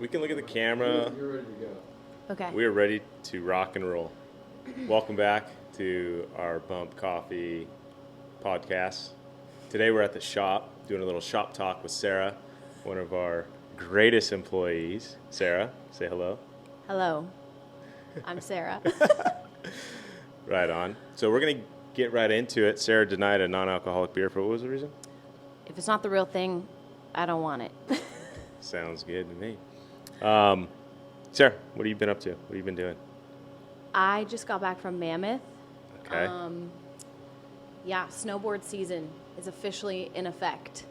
We can look at the camera. You're ready to go. Okay. We are ready to rock and roll. Welcome back to our Bump Coffee podcast. Today we're at the shop doing a little shop talk with Sara, one of our greatest employees. Sara, say hello. Hello. I'm Sara. Right on. So we're going to get right into it. Sara denied a non-alcoholic beer for what was the reason? If it's not the real thing, I don't want it. Sounds good to me. Sara, what have you been up to? What have you been doing? I just got back from Mammoth. Okay. Snowboard season is officially in effect.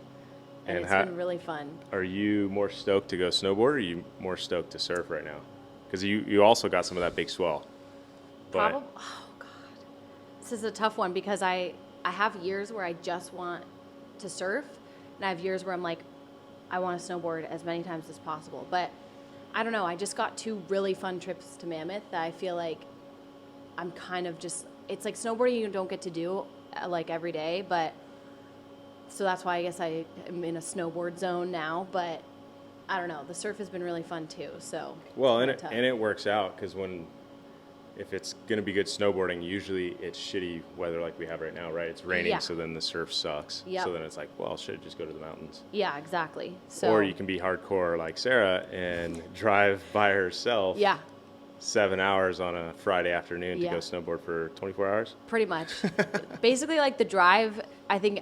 And it's how, been really fun. Are you more stoked to go snowboard or are you more stoked to surf right now? Because you also got some of that big swell. But Oh, God. This is a tough one because I have years where I just want to surf, and I have years where I'm like, I want to snowboard as many times as possible. But I don't know. I just got 2 really fun trips to Mammoth that I feel like I'm kind of just, it's like snowboarding you don't get to do like every day, but so that's why I guess I am in a snowboard zone now, but I don't know. The surf has been really fun too, so. well, it's and kinda tough. it works out because if it's going to be good snowboarding, usually it's shitty weather like we have right now, right? It's raining, Yeah. so then the surf sucks. Yep. So then it's like, well, should just go to the mountains. Yeah, exactly. So. Or you can be hardcore like Sara and drive by herself Yeah, 7 hours on a Friday afternoon Yeah. to go snowboard for 24 hours. pretty much. Basically, like the drive, I think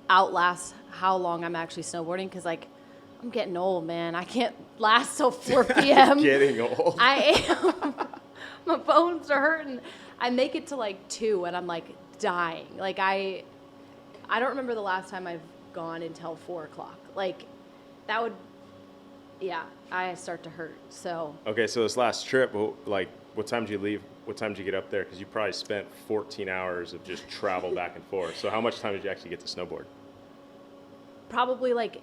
outlasts how long I'm actually snowboarding because, like, I'm getting old, man. I can't last till 4 p.m. Getting old. I am. My bones are hurting. I make it to like 2 and I'm like dying. Like I don't remember the last time I've gone until 4 o'clock. Like that would, yeah, I start to hurt. So Okay, so this last trip, what time did you leave? What time did you get up there? Because you probably spent 14 hours of just travel back and forth. So how much time did you actually get to snowboard? probably like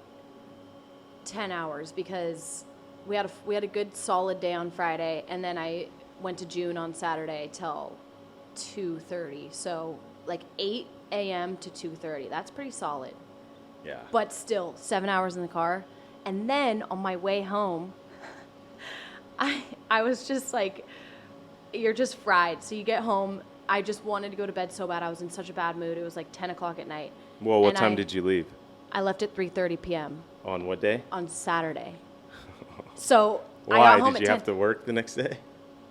10 hours because we had a good solid day on Friday and then I went to June on Saturday till 2:30. So like 8 a.m. to 2:30. That's pretty solid. Yeah. But still 7 hours in the car. And then on my way home, I was just like, you're just fried. So you get home. I just wanted to go to bed so bad. I was in such a bad mood. It was like 10 o'clock at night. Well, what And time did you leave? I left at 3:30 p.m. On what day? on Saturday. So I Why? got home Did at you 10. have to work the next day?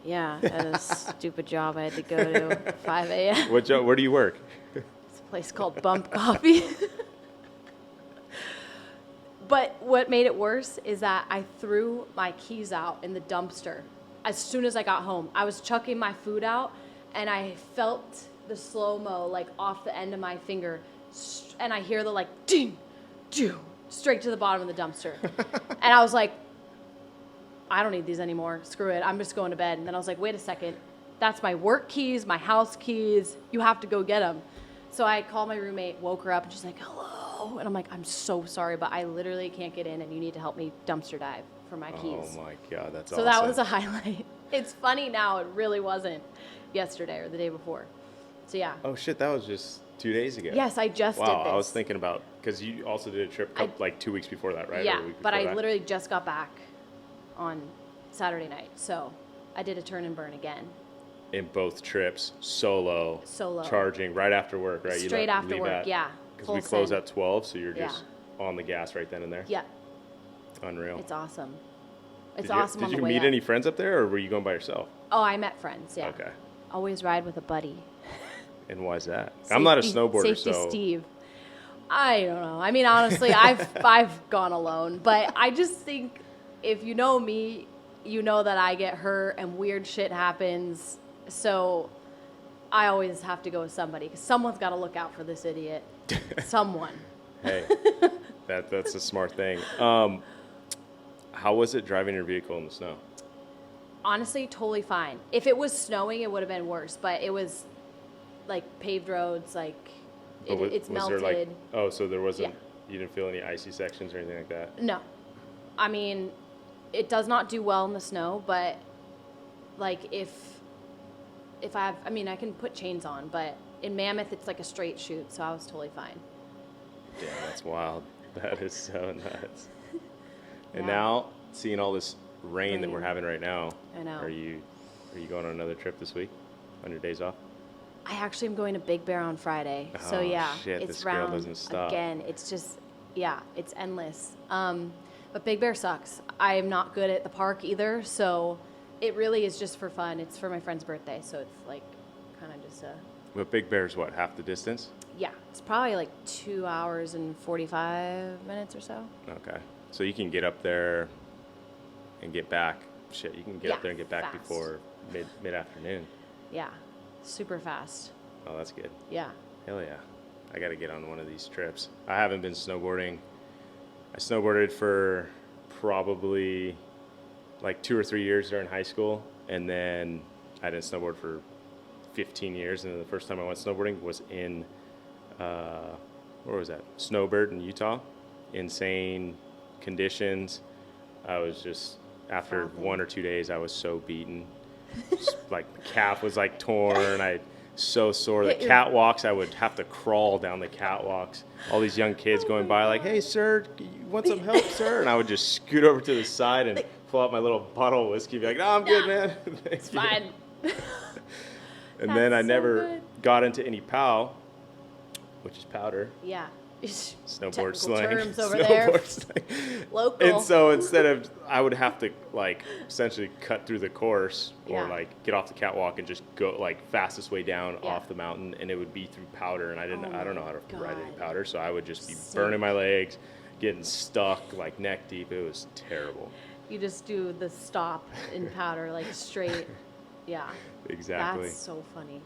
Yeah, at a stupid job I had to go to 5 a.m. What job? Where do you work? It's a place called Bump Coffee. But what made it worse is that I threw my keys out in the dumpster as soon as I got home. I was chucking my food out, and I felt the slow-mo, like, off the end of my finger, and I hear the, like, ding, doo, straight to the bottom of the dumpster. And I was like, I don't need these anymore. Screw it. I'm just going to bed. And then I was like, wait a second. That's my work keys, my house keys. You have to go get them. So I called my roommate, woke her up, and she's like, hello. And I'm like, I'm so sorry, but I literally can't get in, and you need to help me dumpster dive for my keys. Oh my God, that's So awesome. that was a highlight. It's funny now. It really wasn't yesterday or the day before. So yeah. Oh shit, that was just 2 days ago. Yes, I just did Wow, this. I was thinking about, because you also did a trip like 2 weeks before that, right? Or Yeah, a week but before I that? literally just got back on Saturday night. So I did a turn and burn again. In both trips, solo. Charging right after work, right? Straight after work, yeah. Because Full we close send. at 12, so you're Yeah. just on the gas right then and there. Yeah, Unreal. it's awesome. It's Did you- awesome on the Did way you meet up. any friends up there, or were you going by yourself? Oh, I met friends, yeah. Okay. Always ride with a buddy. And why is that? I'm not a snowboarder, Safety so Steve. I don't know. I mean, honestly, I've gone alone, but I just think if you know me, you know that I get hurt and weird shit happens. So I always have to go with somebody because someone's got to look out for this idiot. Someone. hey, that's a smart thing. How was it driving your vehicle in the snow? Honestly, totally fine. If it was snowing, it would have been worse, but it was like paved roads, like it's melted. There so there wasn't, Yeah. you didn't feel any icy sections or anything like that? No. I mean, it does not do well in the snow, but like if I can put chains on, but in Mammoth it's like a straight shoot, so I was totally fine. Yeah, that's wild. That is so nuts. And Yeah. now seeing all this rain that we're having right now. I know. Are you going on another trip this week on your days off? I actually am going to Big Bear on Friday. So Oh, yeah, shit, it's this girl round doesn't stop. again. It's just, yeah, it's endless. But Big Bear sucks. I am not good at the park either, so it really is just for fun. It's for my friend's birthday, so it's like kind of just But Big Bear's what, half the distance? yeah, it's probably like 2 hours and 45 minutes or so. Okay. So you can get up there and get back. Shit, you can get Yeah, up there and get back fast. before mid-afternoon. Yeah, super fast. Oh, that's good. Yeah. Hell yeah. I got to get on one of these trips. I haven't been snowboarding. I snowboarded for probably like 2 or 3 years during high school, and then I didn't snowboard for 15 years, and then the first time I went snowboarding was in, where was that? Snowbird in Utah. Insane conditions. I was just, after Frothing. 1 or 2 days, I was so beaten. Just, like, the calf was like torn. I so sore. The Hit your- catwalks, I would have to crawl down the catwalks. All these young kids going by like, hey, sir, you want some help, sir? And I would just scoot over to the side and pull out my little bottle of whiskey, be like, no, I'm good, man. Thank It's you. fine. And then I That's so never good. got into any POW, which is powder. Yeah. Snowboard Technical slang. terms over there. Snowboard slang. Local. And so instead of, I would have to like essentially cut through the course or Yeah. like get off the catwalk and just go like fastest way down Yeah. off the mountain, and it would be through powder, and I Oh don't know my how to ride any God. powder, so I would just be Sick. burning my legs, getting stuck like neck deep. It was terrible. You just do the stop in powder, like straight. Yeah. Exactly. That's so funny.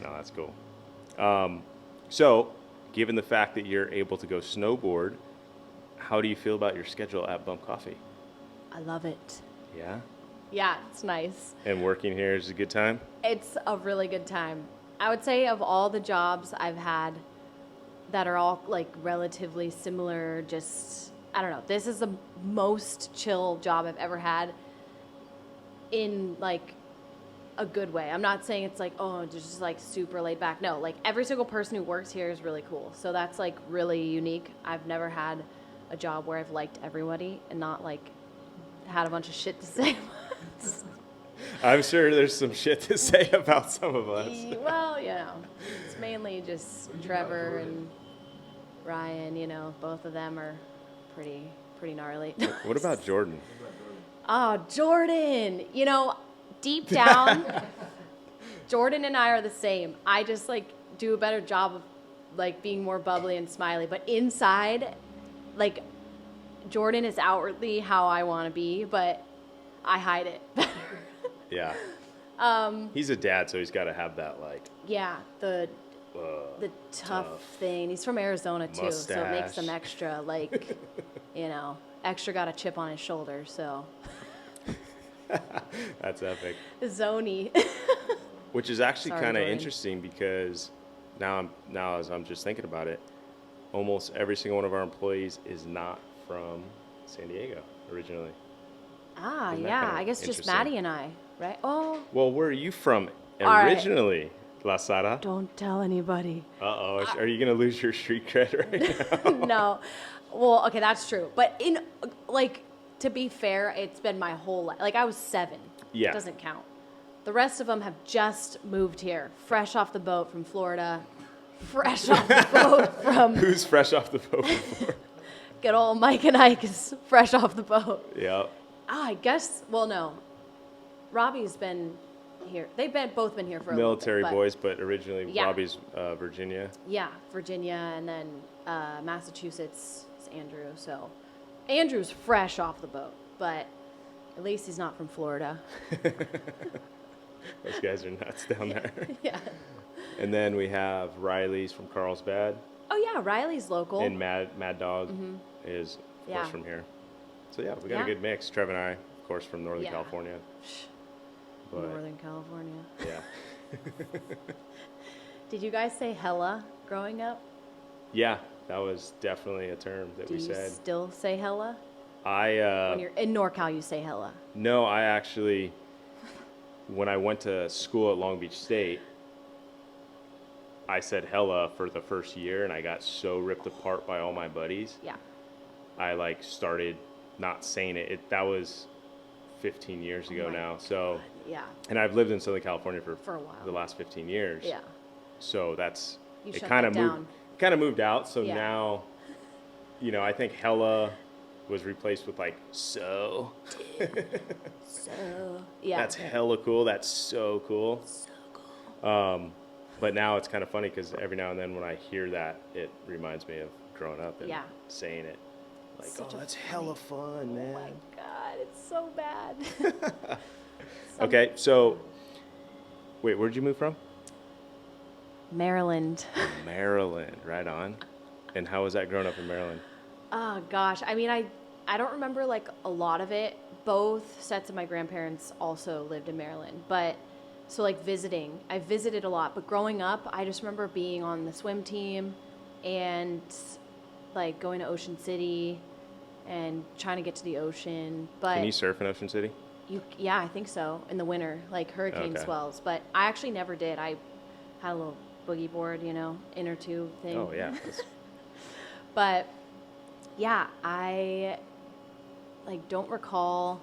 No, that's cool. So, given the fact that you're able to go snowboard, how do you feel about your schedule at Bump Coffee? I love it. Yeah? Yeah, it's nice. And working here is a good time? It's a really good time. I would say of all the jobs I've had that are all like relatively similar, just, I don't know, this is the most chill job I've ever had in like a good way. I'm not saying it's like, oh, just like super laid back. No, like every single person who works here is really cool. So that's like really unique. I've never had a job where I've liked everybody and not like had a bunch of shit to say. I'm sure there's some shit to say about some of us. Well, you know, it's mainly just Trevor and Ryan, you know, both of them are pretty gnarly. What about Jordan? Oh, Jordan. You know, deep down, Jordan and I are the same. I just like do a better job of like being more bubbly and smiley, but inside, like Jordan is outwardly how I want to be, but I hide it better. Yeah. He's a dad, so he's got to have that like Yeah, the tough thing. He's from Arizona too, so it makes him mustache. extra like, you know, extra got a chip on his shoulder. So That's epic. zony. Which is actually Sorry, kind of Jordan. interesting because now as I'm just thinking about it, almost every single one of our employees is not from San Diego originally. Ah, Isn't that yeah. kinda I guess just interesting? Maddie and I, right? Oh, Well, where are you from right. originally, La Sara? don't tell anybody. Uh-oh, are you going to lose your street cred right now? No. Well, okay, that's true. But in like to be fair, it's been my whole life. Like I was 7. Yeah. It doesn't count. The rest of them have just moved here, fresh off the boat from Florida, fresh off the boat from Who's fresh off the boat before? good old Mike and Ike is fresh off the boat. Yeah. Ah, I guess. Well, no. Robbie's been here. They've both been here for a Military little bit, boys, but originally Yeah. Robbie's Virginia. Yeah, Virginia, and then Massachusetts is Andrew. So Andrew's fresh off the boat, but at least he's not from Florida. Those guys are nuts down there. Yeah. And then we have Riley's from Carlsbad, Oh yeah, Riley's local. and Mad Dog is, of Yeah. course, from here. So yeah, we got Yeah. a good mix. Trev and I, of course, from Northern Yeah. California. But Northern California. yeah, Did you guys say hella growing up? yeah, that was definitely a term that Do we you said. still say hella? I When you're in NorCal, you say hella. No, I actually, when I went to school at Long Beach State, I said hella for the first year, and I got so ripped apart by all my buddies. Yeah. I like started not saying it. That was 15 years ago now. So, Yeah. and I've lived in Southern California For a while. the last 15 years. Yeah. So that's, You it shut kind that of down. moved out. So Yeah. now, I think hella was replaced with like, So, yeah. that's hella cool. That's so cool. So cool. But now it's kind of funny because every now and then when I hear that, it reminds me of growing up and Yeah. saying it. Like, Such a that's funny- hella fun, man. Oh my God, it's so bad. Okay, so, wait, where'd you move from? Maryland. Maryland, right on. And how was that growing up in Maryland? Oh gosh, I mean, I don't remember like a lot of it. Both sets of my grandparents also lived in Maryland, but so like visiting, I visited a lot. But growing up, I just remember being on the swim team and like going to Ocean City and trying to get to the ocean. But Can you surf in Ocean City? yeah, I think so in the winter, like hurricane Okay. swells. But I actually never did. I had a little boogie board, inner tube thing. Oh yeah. But yeah, I like don't recall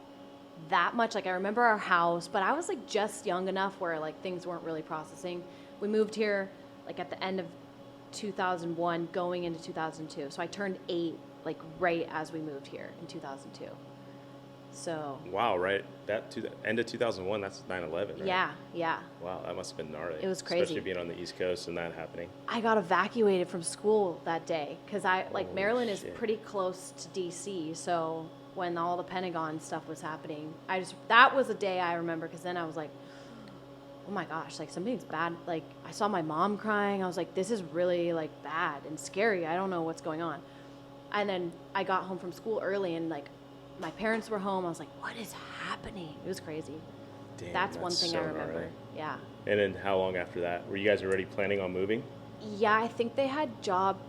that much. Like I remember our house, but I was like just young enough where like things weren't really processing. We moved here like at the end of 2001 going into 2002. So I turned 8 like right as we moved here in 2002. So Wow, right? End of 2001, that's 9/11, right? yeah. Wow, that must have been gnarly. It was crazy. Especially being on the East Coast and that happening. I got evacuated from school that day because Holy Maryland is shit. pretty close to DC. So when all the Pentagon stuff was happening, that was a day I remember because then I was like, oh my gosh, like something's bad. Like I saw my mom crying. I was like, this is really like bad and scary. I don't know what's going on. And then I got home from school early and like my parents were home. I was like, what is happening? It was crazy. Damn, That's one thing so I remember. gnarly. Yeah. And then how long after that? Were you guys already planning on moving? Yeah, I think they had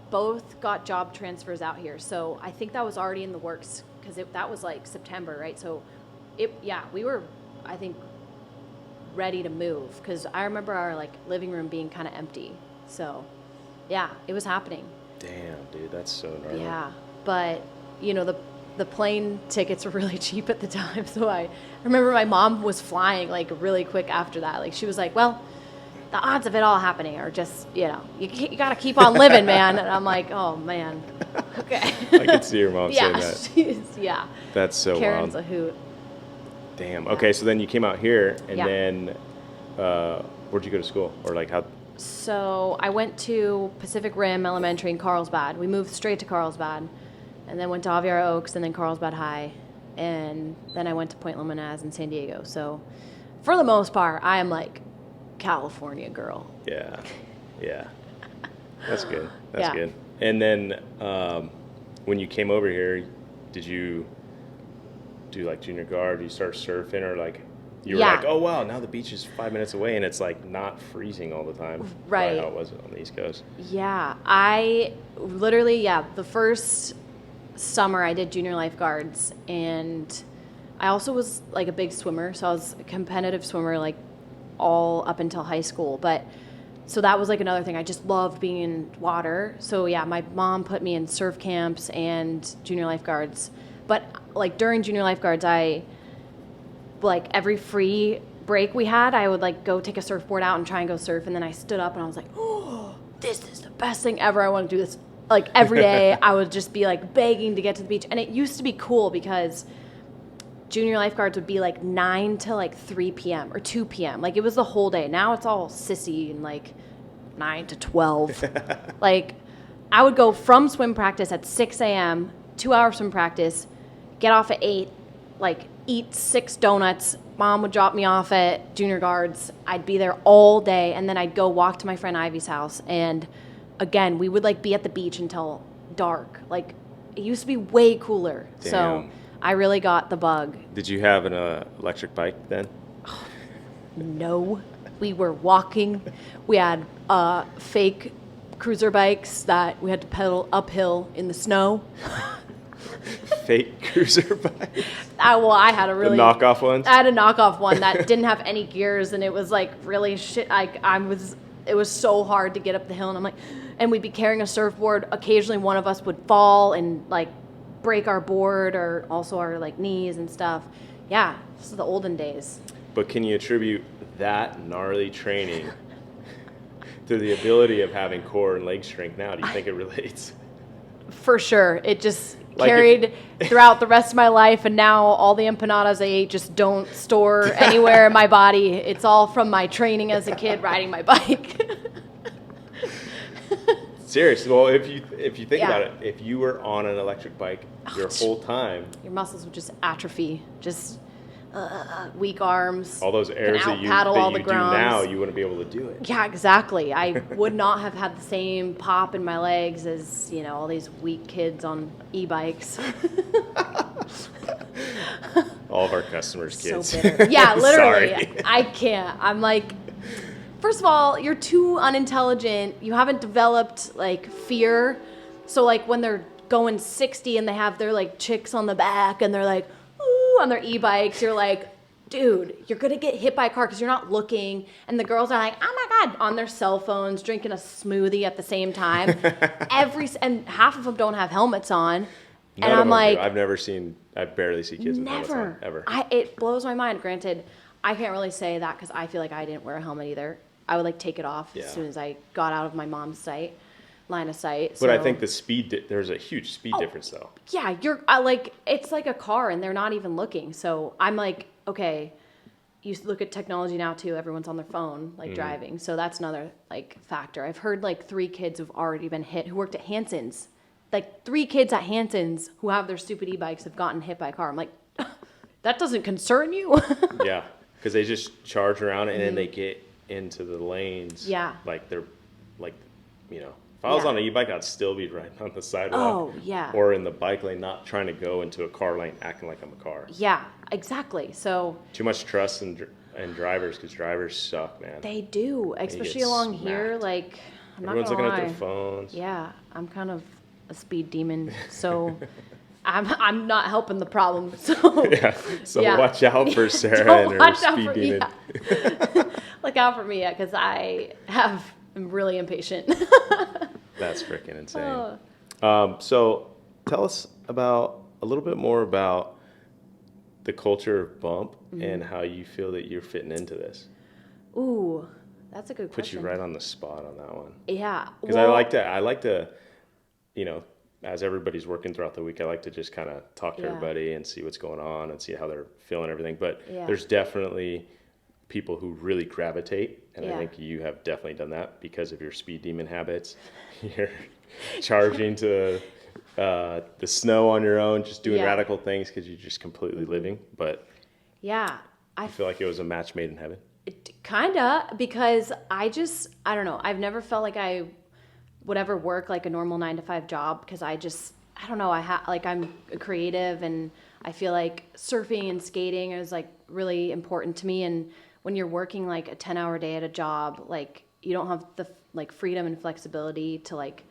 both got job transfers out here. So I think that was already in the works because that was like September, right? So we were, I think, ready to move because I remember our like living room being kind of empty. So yeah, it was happening. Damn, dude, that's so gnarly. Yeah, but the plane tickets were really cheap at the time. So I remember my mom was flying like really quick after that. Like she was like, well, the odds of it all happening are just, you got to keep on living, man. And I'm like, oh, man. Okay. I could see your mom saying Yeah, that. yeah. That's so Karen's wild. a hoot. Damn. Yeah. Okay, so then you came out here, and Yeah. then where'd you go to school? Or like how? So I went to Pacific Rim Elementary in Carlsbad. We moved straight to Carlsbad. And then went to Aviara Oaks and then Carlsbad High. And then I went to Point Loma in San Diego. So for the most part, I am like California girl. Yeah. That's good. That's Yeah. good. And then when you came over here, did you do like junior guard? Did you start surfing, or like you were Yeah. like, oh wow, now the beach is 5 minutes away and it's like not freezing all the time? Right. Probably how it was on the East Coast. Yeah, I literally, the first summer I did junior lifeguards, and I also was like a big swimmer, so I was a competitive swimmer like all up until high school. But so that was like another thing. I just loved being in water. So yeah, my mom put me in surf camps and junior lifeguards. But like during junior lifeguards, I like every free break we had, I would like go take a surfboard out and try and go surf. And then I stood up and I was like, oh, this is the best thing ever. I want to do this. Like every day I would just be like begging to get to the beach. And it used to be cool because junior lifeguards would be like 9 to like 3 p.m. or 2 p.m. Like it was the whole day. Now it's all sissy and like 9 to 12. Like I would go from swim practice at 6 a.m., 2-hour swim practice, get off at 8, like eat 6 donuts. Mom would drop me off at junior guards. I'd be there all day. And then I'd go walk to my friend Ivy's house. And again, we would like be at the beach until dark. Like it used to be way cooler. Damn. So I really got the bug. Did you have an electric bike then? No, we were walking. We had fake cruiser bikes that we had to pedal uphill in the snow. Fake cruiser bike? I had a really The knockoff ones? I had a knockoff one that didn't have any gears, and it was like really shit. It was so hard to get up the hill, and I'm like, and we'd be carrying a surfboard. Occasionally, one of us would fall and like break our board or also our like knees and stuff. Yeah, this is the olden days. But can you attribute that gnarly training to the ability of having core and leg strength now? Do you think it relates? For sure. It just Like carried throughout the rest of my life, and now all the empanadas I ate just don't store anywhere in my body. It's all from my training as a kid riding my bike. Serious. Well, if you think Yeah. about it, if you were on an electric bike your whole time, Your muscles would just atrophy, just weak arms. all those airs that you paddle all the do grounds. now, you wouldn't be able to do it. Yeah, exactly. I would not have had the same pop in my legs as, all these weak kids on e-bikes. All of our customers' kids. So bitter. Yeah, literally. Sorry. I can't. I'm like, first of all, you're too unintelligent. You haven't developed like fear. So like when they're going 60 and they have their like chicks on the back and they're like, ooh, on their e-bikes, you're like, dude, you're going to get hit by a car because you're not looking. And the girls are like, oh my God, on their cell phones, drinking a smoothie at the same time. And half of them don't have helmets on. None and of I'm them like, do. I barely see kids with helmets on, ever. It blows my mind. Granted, I can't really say that because I feel like I didn't wear a helmet either. I would like take it off as soon as I got out of my mom's line of sight. But I think the speed, there's a huge speed difference though. Yeah, it's like a car and they're not even looking. So I'm like, okay, you look at technology now too. Everyone's on their phone, like driving. So that's another like factor. I've heard like 3 kids who've already been hit who worked at Hanson's. Like 3 kids at Hanson's who have their stupid e-bikes have gotten hit by a car. I'm like, that doesn't concern you? Yeah, because they just charge around and then they get into the lanes. Yeah. Like they're like, if I was on an e-bike, I'd still be riding on the sidewalk. Oh, yeah. Or in the bike lane, not trying to go into a car lane acting like I'm a car. Yeah, exactly. So Too much trust in drivers because drivers suck, man. they do, especially get along here. smacked. Like, I'm Everyone's not looking gonna at lie. their phones. Yeah, I'm kind of a speed demon, so I'm not helping the problem. So Yeah. So Yeah. watch out for Sarah Don't and her watch out speed for- demon. yeah. Look out for me, because I'm really impatient. That's freaking insane. Oh. So tell us a little bit more about the culture of bump and how you feel that you're fitting into this. Ooh, that's a good Put question. you right on the spot on that one. Yeah, Because I like to, as everybody's working throughout the week, I like to just kind of talk to Yeah. everybody and see what's going on and see how they're feeling and everything. But Yeah. there's definitely people who really gravitate, and I Yeah. think you have definitely done that because of your speed demon habits. You're charging to the snow on your own, just doing Yeah. radical things because you're just completely living. But Yeah, I feel like it was a match made in heaven. Kinda, because I don't know. I've never felt like I would ever work like a normal 9-to-5 job because I don't know. I'm a creative and I feel like surfing and skating is like really important to me. And when you're working like a 10-hour day at a job, like you don't have the like freedom and flexibility to like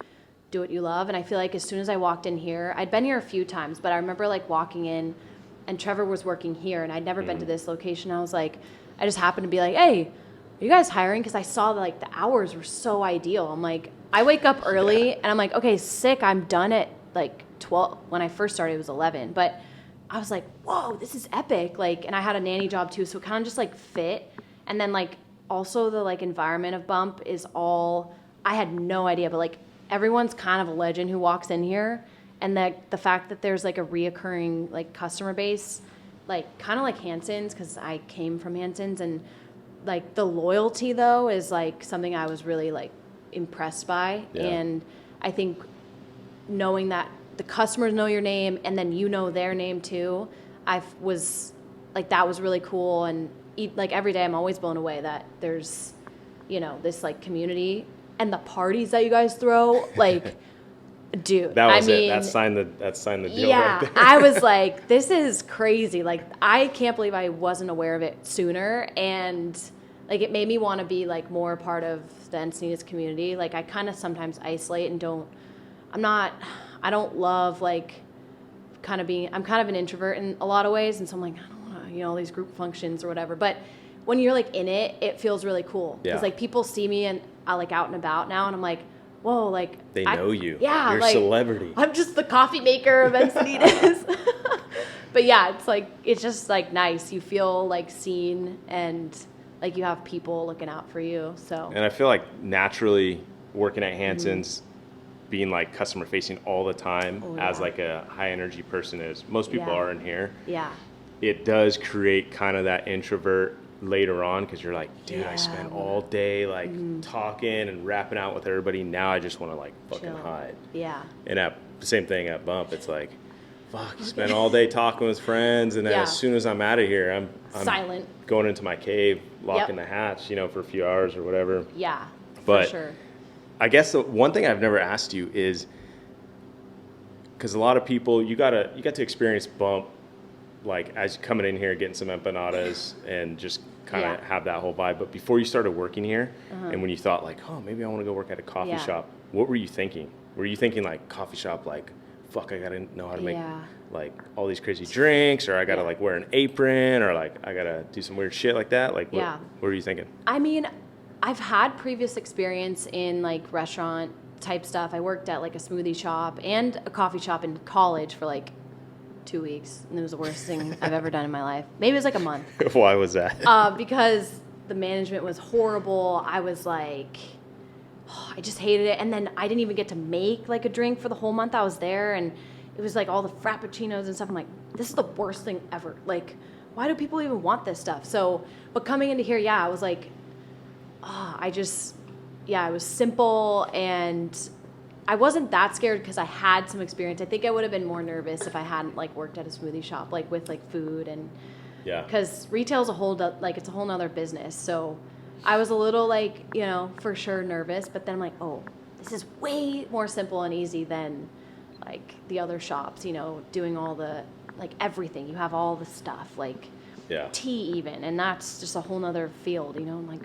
do what you love. And I feel like as soon as I walked in here, I'd been here a few times, but I remember like walking in and Trevor was working here and I'd never been to this location. I was like, I just happened to be like, hey, are you guys hiring? Because I saw that like the hours were so ideal. I'm like, I wake up early and I'm like, okay, sick. I'm done at like 12. When I first started, it was 11. But I was like, whoa, this is epic. Like, and I had a nanny job too. So it kind of just like fit. And then like also the like environment of Bump is all, I had no idea, but like everyone's kind of a legend who walks in here. And the fact that there's like a reoccurring like customer base, like kind of like Hanson's, because I came from Hanson's, and like the loyalty though is like something I was really like impressed by. Yeah. And I think knowing that the customers know your name and then you know their name too, that was really cool. And like every day I'm always blown away that there's this like community and the parties that you guys throw, like dude, That was it. That signed the deal Yeah, right there. I was like, this is crazy. Like, I can't believe I wasn't aware of it sooner. And, like, it made me want to be, like, more a part of the Encinitas community. Like, I kind of sometimes isolate and I don't love, like, I'm kind of an introvert in a lot of ways. And so I'm like, I don't want to, all these group functions or whatever. But when you're, like, in it, it feels really cool. Yeah. Because, like, people see me and I like out and about now. And I'm like, whoa, like They know you. Yeah, You're like, a celebrity. I'm just the coffee maker of Encinitas. But yeah, it's just like nice. You feel like seen and like you have people looking out for you. So. And I feel like naturally working at Hanson's, being like customer facing all the time as like a high energy person is, most people are in here. Yeah. It does create kind of that introvert later on because you're like, dude, I spent all day like talking and rapping out with everybody. Now I just want to like fucking hide. Yeah. And same thing at Bump. It's like, fuck, you spend all day talking with friends, and then as soon as I'm out of here, I'm silent, going into my cave, locking the hatch, for a few hours or whatever. Yeah, but for sure. I guess the one thing I've never asked you is, because a lot of people, you got to experience Bump, like as coming in here, getting some empanadas, and just kind of have that whole vibe. But before you started working here, and when you thought like, oh, maybe I want to go work at a coffee shop, what were you thinking? Were you thinking like coffee shop, like, fuck, I gotta know how to make like all these crazy drinks, or I gotta like wear an apron, or like I gotta do some weird shit like that? Like, what were you thinking? I mean, I've had previous experience in like restaurant type stuff. I worked at like a smoothie shop and a coffee shop in college for like 2 weeks, and it was the worst thing I've ever done in my life. Maybe it was like a month. Why was that? Because the management was horrible. I was like, I just hated it. And then I didn't even get to make like a drink for the whole month I was there. And it was like all the frappuccinos and stuff. I'm like, this is the worst thing ever. Like, why do people even want this stuff? So, but coming into here, I was like, it was simple. And I wasn't that scared because I had some experience. I think I would have been more nervous if I hadn't like worked at a smoothie shop, like with like food and because retail's it's a whole nother business. So I was a little like, for sure nervous, but then I'm like, oh, this is way more simple and easy than like the other shops, doing all the, like everything. You have all the stuff, like tea even, and that's just a whole nother field, I'm like,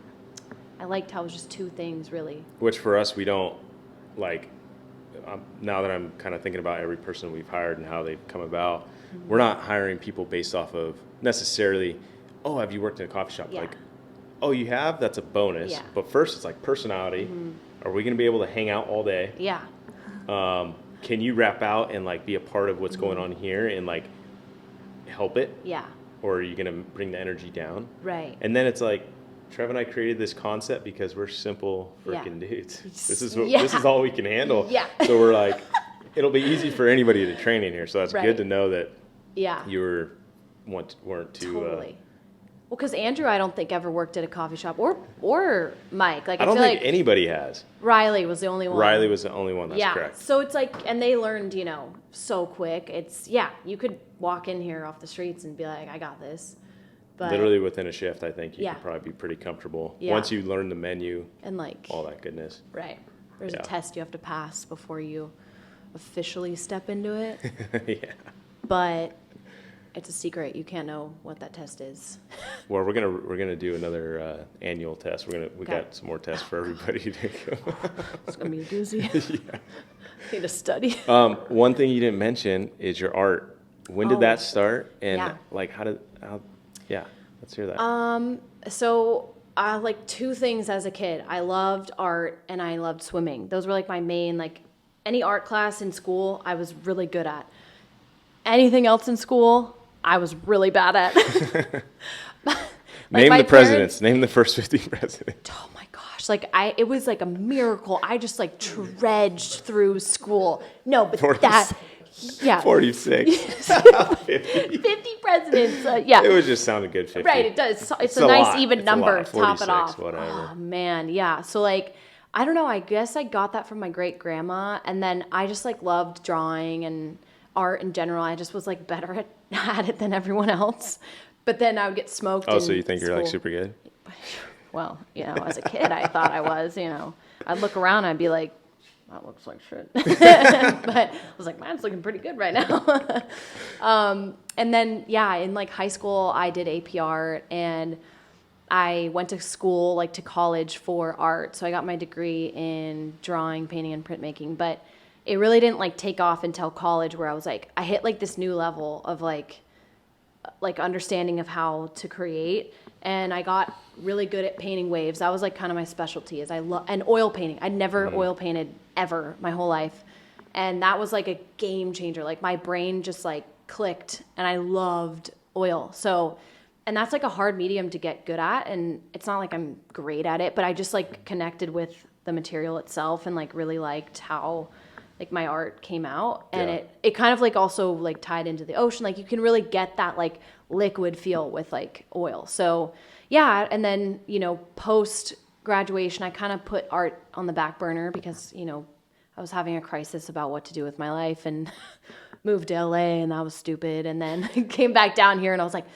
I liked how it was just two things really. Which for us, we don't like, now that I'm kind of thinking about every person we've hired and how they've come about, we're not hiring people based off of necessarily, oh, have you worked in a coffee shop? Like, oh, you have? That's a bonus. Yeah. But first, it's like personality. Are we going to be able to hang out all day? Yeah. Can you rap out and like be a part of what's going on here and like help it? Yeah. Or are you going to bring the energy down? Right. And then it's like, Trev and I created this concept because we're simple freaking dudes. This is all we can handle. Yeah. So we're like, it'll be easy for anybody to train in here. So that's good to know that you weren't too... Totally. Well, because Andrew, I don't think ever worked at a coffee shop, or Mike. Like I don't feel think like anybody has. Riley was the only one. Riley was the only one. That's correct. So it's like, and they learned, so quick. It's you could walk in here off the streets and be like, I got this. But literally within a shift, I think you could probably be pretty comfortable once you learn the menu and like all that goodness. Right. There's a test you have to pass before you officially step into it. Yeah. But it's a secret. You can't know what that test is. Well, we're gonna do another annual test. We got some more tests for everybody to go. It's gonna be a doozy. Yeah. Need to study. One thing you didn't mention is your art. When did that start? And like let's hear that. So like two things as a kid. I loved art and I loved swimming. Those were like my main, like any art class in school I was really good at. Anything else in school I was really bad at. Name the presidents. Name the first 50 presidents. Oh my gosh. Like it was like a miracle. I just like trudged through school. No, but 46. 50 presidents. It was just sounded good, 50. Right, it does. It's a nice even number to 46, top it off. Whatever. Oh, man, yeah. So, like, I don't know. I guess I got that from my great-grandma. And then I just, like, loved drawing and art in general. I just was, like, better at it than everyone else. But then I would get smoked so you think you're, like, super good? Well, as a kid, I thought I was, I'd look around, I'd be like, that looks like shit. But I was like, mine's looking pretty good right now. And then, in like high school, I did AP art and I went to school, like to college for art. So I got my degree in drawing, painting, and printmaking. But it really didn't like take off until college where I was like, I hit like this new level of like like understanding of how to create, and I got really good at painting waves. That was like kind of my specialty. Is and oil painting. I'd never oil painted ever my whole life, and that was like a game changer. Like my brain just like clicked, and I loved oil. So, and that's like a hard medium to get good at, and it's not like I'm great at it, but I just like connected with the material itself and like really liked how like my art came out, and it kind of like also like tied into the ocean. Like you can really get that like liquid feel with like oil. So yeah, and then, you know, post graduation, I kind of put art on the back burner because, you know, I was having a crisis about what to do with my life, and moved to LA, and that was stupid. And then came back down here, and I was like,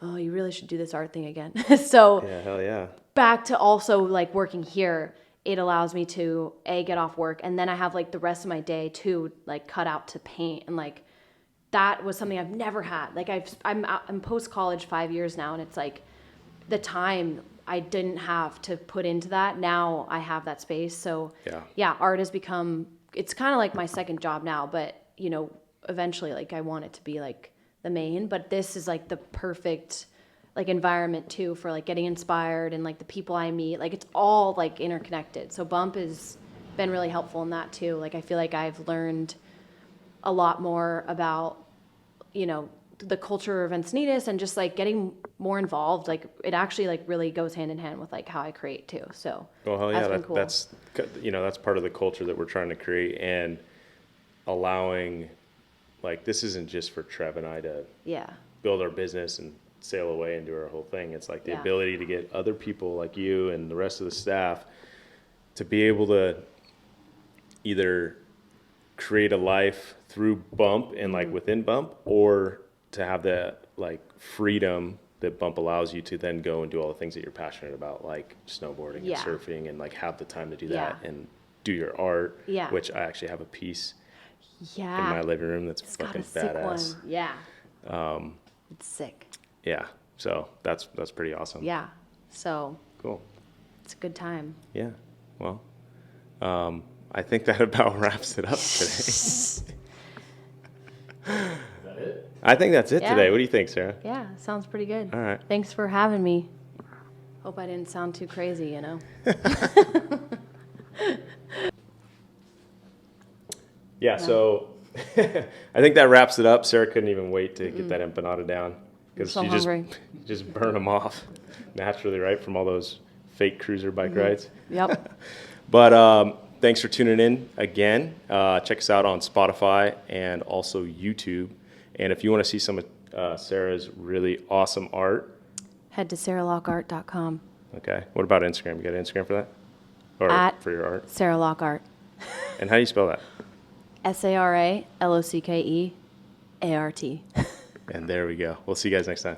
oh, you really should do this art thing again. So Yeah, hell yeah. back to also like working here, it allows me to get off work, and then I have like the rest of my day to like cut out to paint, and like that was something I've never had. Like I'm post college 5 years now, and it's like the time I didn't have to put into that. Now I have that space. So yeah, art has become, it's kind of like my second job now, but you know, eventually like I want it to be like the main, but this is like the perfect like environment too for like getting inspired, and like the people I meet, like it's all like interconnected. So Bump has been really helpful in that too. Like I feel like I've learned a lot more about, you know, the culture of Encinitas, and just like getting more involved. Like it actually like really goes hand in hand with like how I create too. So well, hell yeah, cool. that's, you know, that's part of the culture that we're trying to create, and allowing, like, this isn't just for Trev and I to build our business and sail away and do our whole thing. It's like the ability to get other people like you and the rest of the staff to be able to either create a life through Bump and like within Bump, or to have that like freedom that Bump allows you to then go and do all the things that you're passionate about, like snowboarding and surfing, and like have the time to do that and do your art, which I actually have a piece in my living room that's it's fucking got a sick badass. One. Yeah. It's sick. Yeah. So that's pretty awesome. Yeah. So cool. It's a good time. Yeah. Well, I think that about wraps it up today. Is that it? I think that's it today. What do you think, Sarah? Yeah, sounds pretty good. All right. Thanks for having me. Hope I didn't sound too crazy, you know. Yeah, so I think that wraps it up. Sarah couldn't even wait to get that empanada down, because So she hungry. just burn them off naturally, right, from all those fake cruiser bike rides. Yep. But thanks for tuning in again. Check us out on Spotify and also YouTube. And if you want to see some of Sarah's really awesome art, Head to saralockeart.com. okay. What about Instagram? You got an Instagram for that? Or At for your art? Sara Locke Art. And how do you spell that? SARALOCKEART. And there we go. We'll see you guys next time.